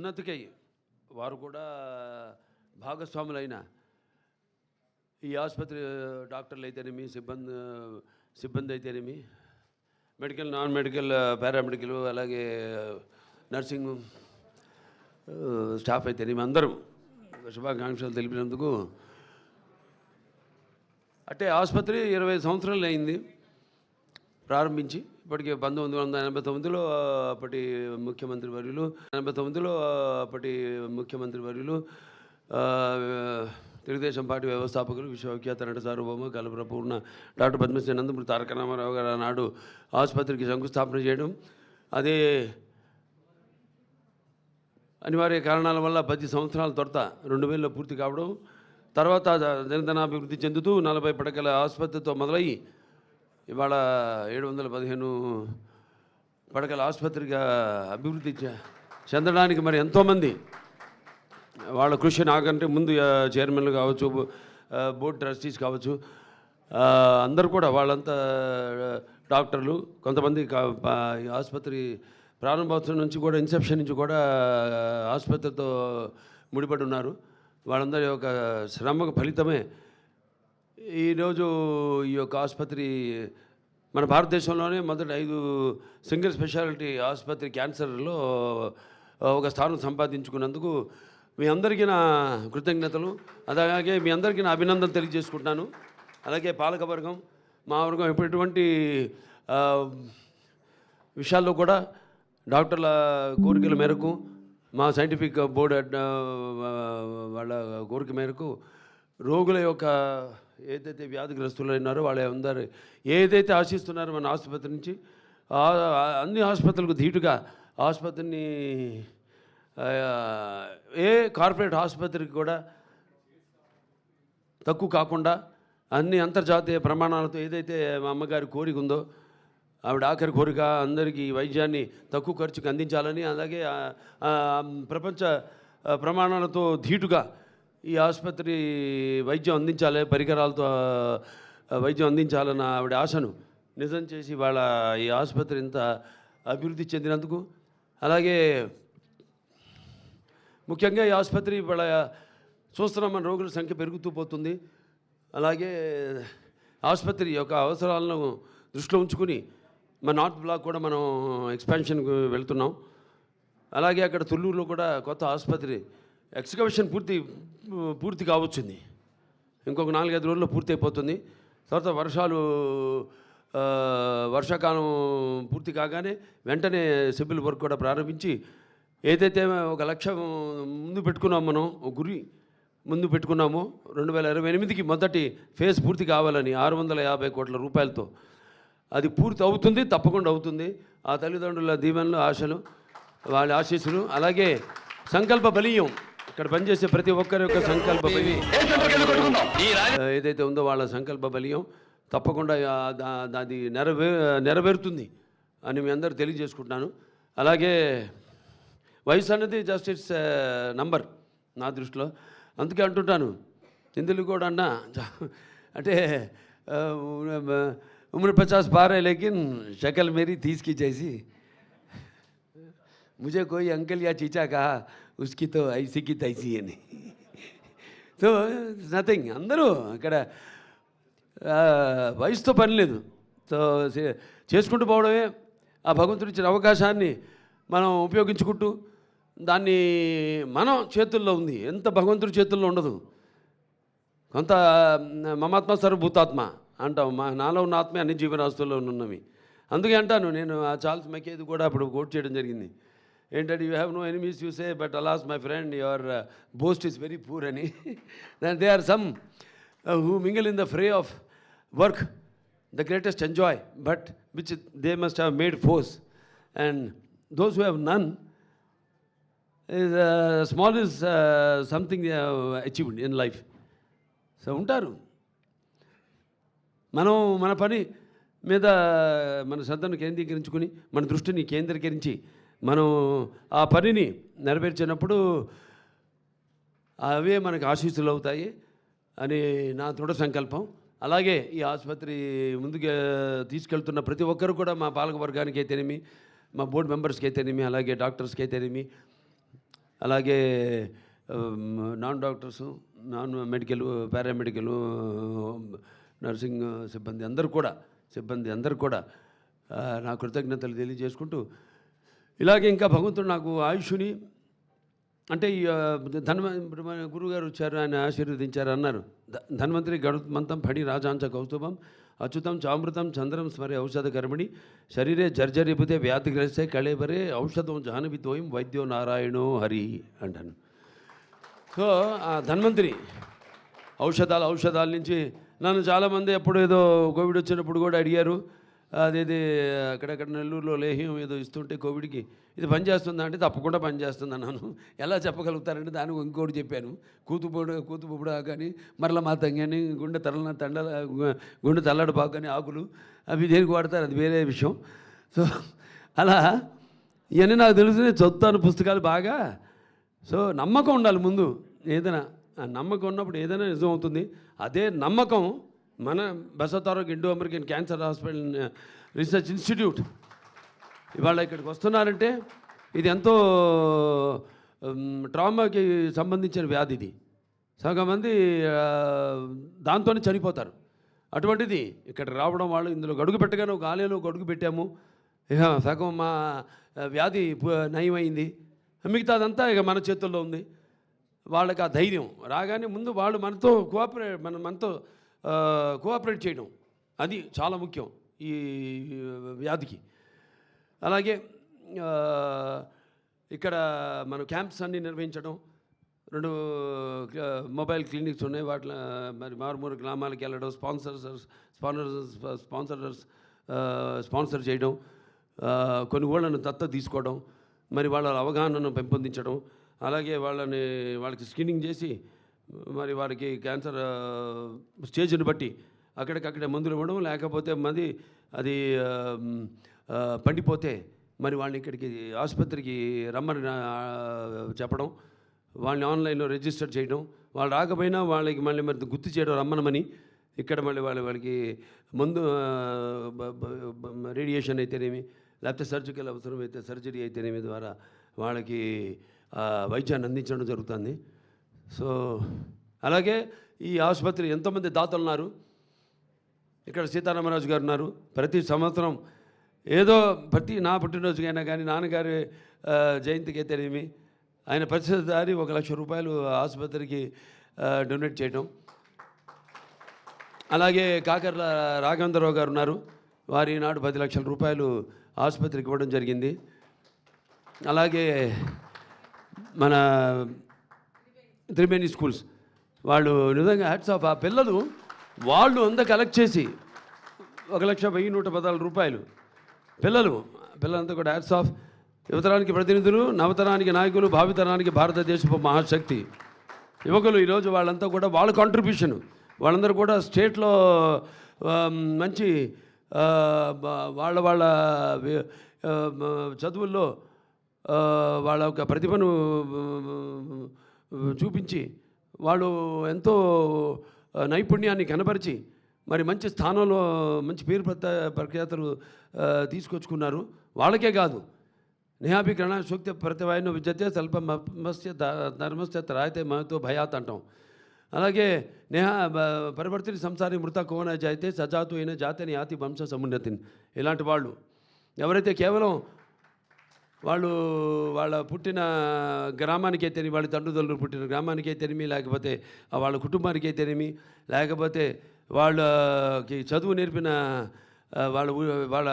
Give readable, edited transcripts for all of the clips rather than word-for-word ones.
ఉన్నతికై వారు కూడా భాగస్వాములైన ఈ ఆసుపత్రి డాక్టర్లు అయితేనేమి సిబ్బంది అయితేనేమి మెడికల్ నాన్ మెడికల్ పారామెడికల్ అలాగే నర్సింగ్ స్టాఫ్ అయితేనేమి అందరూ శుభాకాంక్షలు తెలిపినందుకు. అంటే ఆసుపత్రి 20 సంవత్సరాలు అయింది ప్రారంభించి. ఇప్పటికే 1989లో అప్పటి ముఖ్యమంత్రి వర్యులు తెలుగుదేశం పార్టీ వ్యవస్థాపకులు విశ్వవిఖ్యాత నట సార్వభౌమ కలప్రపూర్ణ డాక్టర్ పద్మశ్రీ నందమూరి తారక రామారావు గారు ఆనాడు ఆసుపత్రికి శంకుస్థాపన చేయడం, అదే అనివార్య కారణాల వల్ల 10 సంవత్సరాల తర్వాత 2000లో పూర్తి కావడం, తర్వాత దినదినాభివృద్ధి చెందుతూ 40 పడకల ఆసుపత్రితో మొదలయ్యి ఇవాళ 715 పడకల ఆసుపత్రిగా అభివృద్ధి చెందడానికి మరి ఎంతోమంది వాళ్ళ కృషి నాకంటే ముందు చైర్మన్లు కావచ్చు, బోర్డు ట్రస్టీస్ కావచ్చు, అందరూ కూడా వాళ్ళంతా డాక్టర్లు, కొంతమంది ఆసుపత్రి ప్రారంభోత్సవం నుంచి కూడా ఇన్సెప్షన్ నుంచి కూడా ఆసుపత్రితో ముడిపడి ఉన్నారు. వాళ్ళందరి యొక్క శ్రమకు ఫలితమే ఈరోజు ఈ యొక్క ఆసుపత్రి మన భారతదేశంలోనే మొదటి 5 సింగిల్ స్పెషాలిటీ ఆసుపత్రి క్యాన్సర్లో ఒక స్థానం సంపాదించుకున్నందుకు మీ అందరికీ నా కృతజ్ఞతలు, అలాగే మీ అందరికీ నా అభినందన తెలియజేసుకుంటున్నాను. అలాగే పాలకవర్గం, మా వర్గం ఎటువంటి విషయాల్లో కూడా డాక్టర్ల కోరికల మేరకు, మా సైంటిఫిక్ బోర్డు వాళ్ళ కోరిక మేరకు రోగుల యొక్క ఏదైతే వ్యాధిగ్రస్తులు ఉన్నారో వాళ్ళ అందరూ ఏదైతే ఆశిస్తున్నారో మన ఆసుపత్రి నుంచి, అన్ని ఆసుపత్రులకు ధీటుగా ఆసుపత్రిని ఏ కార్పొరేట్ ఆసుపత్రికి కూడా తక్కువ కాకుండా అన్ని అంతర్జాతీయ ప్రమాణాలతో ఏదైతే మా అమ్మగారి కోరిక ఉందో, ఆవిడ ఆఖరి కోరిక అందరికీ వైద్యాన్ని తక్కువ ఖర్చుకు అందించాలని, అలాగే ప్రపంచ ప్రమాణాలతో ధీటుగా ఈ ఆసుపత్రి వైద్యం అందించాలి, పరికరాలతో వైద్యం అందించాలన్న ఆవిడ ఆశను నిజం చేసి వాళ్ళ ఈ ఆసుపత్రి ఇంత అభివృద్ధి చెందినందుకు, అలాగే ముఖ్యంగా ఈ ఆసుపత్రి వాళ్ళ చూస్తున్నాం మన రోగుల సంఖ్య పెరుగుతూ పోతుంది. అలాగే ఆసుపత్రి యొక్క అవసరాలను దృష్టిలో ఉంచుకుని మన నార్త్ బ్లాక్ కూడా మనం ఎక్స్పాన్షన్కి వెళ్తున్నాం. అలాగే అక్కడ తుళ్ళూరులో కూడా కొత్త ఆసుపత్రి ఎక్స్కవేషన్ పూర్తి కావచ్చింది. ఇంకొక 4-5 రోజుల్లో పూర్తి అయిపోతుంది. తర్వాత వర్షాకాలం పూర్తి కాగానే వెంటనే సివిల్ వర్క్ కూడా ప్రారంభించి ఏదైతే ఒక లక్ష్యం ముందు పెట్టుకున్నాం, మనం ఒక గురి ముందు పెట్టుకున్నామో 2028కి మొదటి ఫేజ్ పూర్తి కావాలని 650 కోట్ల రూపాయలతో అది పూర్తి అవుతుంది, తప్పకుండా అవుతుంది. ఆ తల్లిదండ్రుల దీవెనలు, ఆశలు, వాళ్ళ ఆశీస్సులు, అలాగే సంకల్ప బలీయం, ఇక్కడ పనిచేసే ప్రతి ఒక్కరి యొక్క సంకల్ప బలీయం ఏదైతే ఉందో వాళ్ళ సంకల్ప బలీయం తప్పకుండా అది నెరవేరుతుంది అని మీ అందరూ తెలియజేసుకుంటున్నాను. అలాగే వయసు అనేది జస్ట్ ఇట్స్ నంబర్ నా దృష్టిలో. అందుకే అంటుంటాను, హిందువులు కూడా అన్నా అంటే उम्र 50 पार है लेकिन शक्ल मेरी 30 की जैसी, मुझे कोई अंकल या चीचा कहा उसकी तो ऐसी की तैसी है नहीं. సో నథింగ్, అందరూ అక్కడ వయసుతో పని లేదు. సో చేసుకుంటూ పోవడమే, ఆ భగవంతుడు ఇచ్చిన అవకాశాన్ని మనం ఉపయోగించుకుంటూ దాన్ని మనం చేతుల్లో ఉంది, ఎంత భగవంతుడి చేతుల్లో ఉండదు. కొంత మమాత్మ సర్వభూతాత్మ అంటాం, నాలో ఉన్న ఆత్మే అన్ని జీవరాశుల్లో ఉన్నవి. అందుకే అంటాను నేను, ఆ చార్ల్స్ మెకేది కూడా అప్పుడు కోట్ చేయడం జరిగింది. ఏంటంటే you have no enemies you say but alas my friend your boast is very poor అని. They are some who mingle in the fray of work the greatest enjoy but which they must have made force, and those who have none is small is something they have achieved in life. So ఉంటారు, మనం మన పని మీద మన శ్రద్ధను కేంద్రీకరించుకుని, మన దృష్టిని కేంద్రీకరించి మనం ఆ పనిని నెరవేర్చినప్పుడు అవే మనకు ఆశీస్సులు అవుతాయి అని నా దృఢ సంకల్పం. అలాగే ఈ ఆసుపత్రి ముందుకు తీసుకెళ్తున్న ప్రతి ఒక్కరు కూడా మా పాలక వర్గానికి అయితేనేమి, మా బోర్డు మెంబర్స్కి అయితేనేమి, అలాగే డాక్టర్స్కి అయితేనేమి, అలాగే non doctors, non medical, paramedical, nursing సిబ్బంది అందరూ కూడా నా కృతజ్ఞతలు తెలియజేసుకుంటూ, ఇలాగే ఇంకా భగవంతుడు నాకు ఆయుష్ని అంటే ఈ మన గురువుగారు వచ్చారు, ఆయన ఆశీర్వదించారు అన్నారు. ధన్వంతరి గరుత్మంతం ఫణి రాజాంచ కౌస్తుభం అచ్యుతం చామృతం చంద్రం స్మరే ఔషధ కర్మణి శరీరే జర్జరిబుతే వ్యాధిగ్రస్తే కళేబరే ఔషధం జాహ్నవితోయం వైద్యో నారాయణో హరి అంటాను. సో ఆ ధన్వంతరి ఔషధాల నుంచి నన్ను చాలామంది ఎప్పుడు ఏదో కోవిడ్ వచ్చినప్పుడు కూడా అడిగారు, అదేది అక్కడక్కడ నెల్లూరులో లేహ్యం ఏదో ఇస్తుంటే కోవిడ్కి ఇది పనిచేస్తుందా అంటే తప్పకుండా పనిచేస్తుంది అన్నాను. ఎలా చెప్పగలుగుతారంటే దానికి ఇంకోటి చెప్పాను, కూతుపుడు కానీ మరల మాతంగి అని గుండె తల్లడపాకు కానీ ఆకులు అవి దేనికి వాడతారు, అది వేరే విషయం. సో అలా ఇవన్నీ నాకు తెలుసు, చదువుతాను పుస్తకాలు బాగా. సో నమ్మకం ఉండాలి ముందు, ఏదైనా నమ్మకం ఉన్నప్పుడు ఏదైనా నిజం అవుతుంది. అదే నమ్మకం మన Basavatarak Indo American cancer hospital research institute ఇవాళ ఇక్కడికి వస్తున్నారంటే ఇది ఎంతో ట్రామాకి సంబంధించిన వ్యాధి. ఇది సగం మంది దాంతోనే చనిపోతారు. అటువంటిది ఇక్కడ రావడం, వాళ్ళు ఇందులో గడుగు పెట్టగానే ఒక ఆలయంలో గడుగు పెట్టాము, ఇక సగం మా వ్యాధి నయమైంది. మిగతాదంతా ఇక మన చేతుల్లో ఉంది. వాళ్ళకి ఆ ధైర్యం రాగానే ముందు వాళ్ళు మనతో కోఆపరేట్ చేయడం, అది చాలా ముఖ్యం ఈ వ్యాధికి. అలాగే ఇక్కడ మన క్యాంప్స్ అన్నీ నిర్వహించడం, 2 మొబైల్ క్లినిక్స్ ఉన్నాయి, వాటిలో మరి మారుమూల గ్రామాలకు వెళ్ళడం, స్పాన్సర్ చేయడం, కొన్ని ఊళ్ళను దత్తత తీసుకోవడం, మరి వాళ్ళ అవగాహనను పెంపొందించడం, అలాగే వాళ్ళకి స్క్రీనింగ్ చేసి మరి వారికి క్యాన్సర్ స్టేజ్ని బట్టి అక్కడికక్కడే మందులు ఇవ్వడం, లేకపోతే అది పండిపోతే మరి వాళ్ళని ఇక్కడికి ఆసుపత్రికి రమ్మని చెప్పడం, వాళ్ళని ఆన్లైన్లో రిజిస్టర్ చేయడం, వాళ్ళు రాకపోయినా వాళ్ళకి మళ్ళీ గుర్తు చేయడం రమ్మనమని. ఇక్కడ మళ్ళీ వాళ్ళకి ముందు రేడియేషన్ అయితేనేమి, లేకపోతే సర్జికల్ అవసరమైతే సర్జరీ అయితేనేమి ద్వారా వాళ్ళకి వైద్యాన్ని అందించడం జరుగుతుంది. సో అలాగే ఈ ఆసుపత్రి ఎంతోమంది దాతలు ఉన్నారు. ఇక్కడ సీతారామరాజు గారు ఉన్నారు. ప్రతి సంవత్సరం ఏదో నా పుట్టినరోజుకైనా కానీ, నాన్నగారి జయంతికి అయితేనేమి, ఆయన ప్రతిసారి 1 లక్ష రూపాయలు ఆసుపత్రికి డొనేట్ చేయడం. అలాగే కాకర్ల రాఘవేంద్రరావు గారు ఉన్నారు. వారి నాడు 10 లక్షల రూపాయలు ఆసుపత్రికి ఇవ్వడం జరిగింది. అలాగే మన త్రివేణి స్కూల్స్ వాళ్ళు నిజంగా హ్యాట్స్ ఆఫ్. ఆ పిల్లలు వాళ్ళు అంతా కలెక్ట్ చేసి 1,11,114 రూపాయలు పిల్లలంతా కూడా హ్యాట్స్ ఆఫ్. యువతరానికి ప్రతినిధులు, నవతరానికి నాయకులు, భావితరానికి భారతదేశపు మహాశక్తి యువకులు. ఈరోజు వాళ్ళంతా కూడా వాళ్ళ కాంట్రిబ్యూషన్, వాళ్ళందరూ కూడా స్టేట్లో మంచి వాళ్ళ చదువుల్లో వాళ్ళ యొక్క ప్రతిభను చూపించి వాళ్ళు ఎంతో నైపుణ్యాన్ని కనబరిచి మరి మంచి స్థానంలో మంచి పేరు ప్రఖ్యాతలు తీసుకొచ్చుకున్నారు. వాళ్ళకే కాదు, నేహాభిగ్రహణ సూక్త ప్రతివాయను విద్యతే స్వల్పమస్య ధర్మస్య రాయతే మహతో భయాత్ అంటాం. అలాగే పరివర్తిని సంసారి మృత కోన జాయితే సజాతు అయిన జాతిని ఆతి వంశ సమున్నతిని. ఇలాంటి వాళ్ళు ఎవరైతే కేవలం వాళ్ళ పుట్టిన గ్రామానికి అయితేనేమి, వాళ్ళ తండ్రులు పుట్టిన గ్రామానికి అయితేనేమి, లేకపోతే వాళ్ళ కుటుంబానికి అయితేనేమి, లేకపోతే వాళ్ళకి చదువు నేర్పిన వాళ్ళ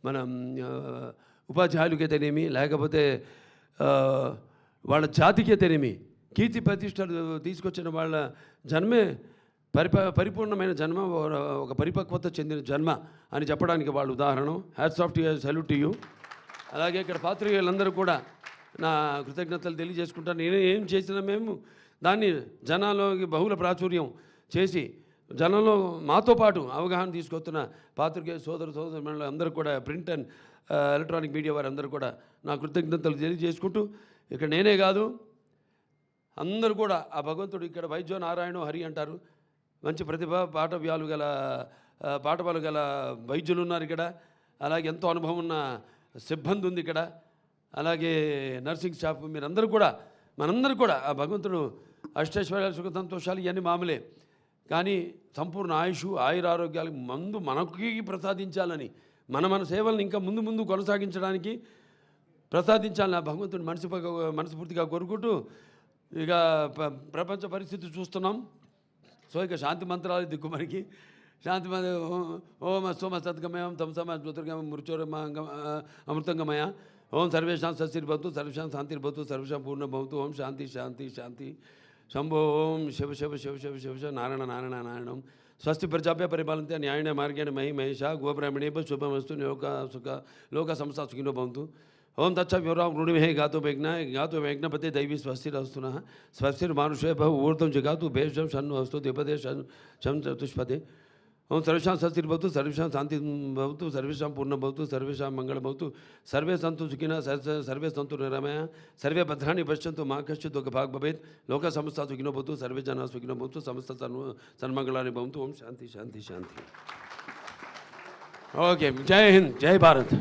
మన ఉపాధ్యాయులకి అయితేనేమి, లేకపోతే వాళ్ళ జాతికి అయితేనేమి కీర్తి ప్రతిష్టలు తీసుకొచ్చిన వాళ్ళ జన్మే పరిపూర్ణమైన జన్మ, ఒక పరిపక్వత చెందిన జన్మ అని చెప్పడానికి వాళ్ళు ఉదాహరణ. Hats off to you, salute to you. అలాగే ఇక్కడ పాత్రికేయులందరూ కూడా నా కృతజ్ఞతలు తెలియజేసుకుంటాను. నేను ఏం చేసినా మేము దాన్ని జనాల్లోకి బహుళ ప్రాచుర్యం చేసి జనంలో మాతో పాటు అవగాహన తీసుకొస్తున్న పాత్రికేయ సోదరులు అందరూ కూడా, ప్రింట్ అండ్ ఎలక్ట్రానిక్ మీడియా వారు అందరూ కూడా నా కృతజ్ఞతలు తెలియజేసుకుంటూ, ఇక్కడ నేనే కాదు అందరూ కూడా ఆ భగవంతుడు ఇక్కడ వైద్యో నారాయణో హరి అంటారు. మంచి ప్రతిభ పాఠబలాలు గల వైద్యులు ఉన్నారు ఇక్కడ. అలాగే ఎంతో అనుభవం ఉన్న సిబ్బంది ఉంది ఇక్కడ. అలాగే నర్సింగ్ స్టాఫ్ మీరందరూ కూడా మనందరూ కూడా ఆ భగవంతుడు అష్టైశ్వర్యాలు సుఖ సంతోషాలు ఇవన్నీ మామూలే, కానీ సంపూర్ణ ఆయుష్ ఆయురారోగ్యాలకు మందు మనకి ప్రసాదించాలని మన సేవలను ఇంకా ముందు ముందు కొనసాగించడానికి ప్రసాదించాలని ఆ భగవంతుడు మనస్ఫూర్తిగా కోరుకుంటూ ఇక ప్రపంచ పరిస్థితి చూస్తున్నాం. సో ఇక శాంతి మంత్రాలు దిక్కు మనకి శాంతి ఓం సోమ సద్గమయం తమసమ జ్యోతిర్గమయం మృత్యోర్మ అమృతంగమయ ఓం సర్వేషాం సస్తిర్భవతు సర్వేషాం శాంతిర్భవతు సర్వేషాం పూర్ణభవతు ఓం శాంతి శాంతి శాంతి శంభో ఓం శివ శివ శివ శివ శివ శివ నారాయణ నారాయణ నారాయణం స్వస్తి ప్రజాభ్య పరిపాలంతే న్యాయణ మార్గేణ మహి మహేష గోబ్రాహ్మణేభ శుభమస్తు లోక సంస్థ సుఖినో భవంతు ఓం తచ్చ వివరా వృణిమే గాతో వేగ్నపతే దైవీ స్వస్తిరస్తున స్వస్తిర్మానుషే బహు ఊర్ధం జగాతు భేషం షన్ను అస్తు ద్విపదే శం చతుష్పదే ఓం సర్వేషాం సస్తిర్భవతు సర్వేషాం శాంతి భవతు సర్వేషాం పూర్ణభవతు సర్వేషాం మంగళభవతు సర్వే సంతు సుఖినః సర్వే సంతు నిరామయ సర్వే భద్రాణి పశ్యంతు మా కశ్చిత్ దుఃఖభాగ్ భవేత్ లోక సమస్త సుఖినో భవతు సర్వే జనాః సుఖినో భవంతు సమస్త సన్మంగళాని భవంతు ఓం శాంతి శాంతి శాంతి. ఓకే, జై హింద్, జై భారత్.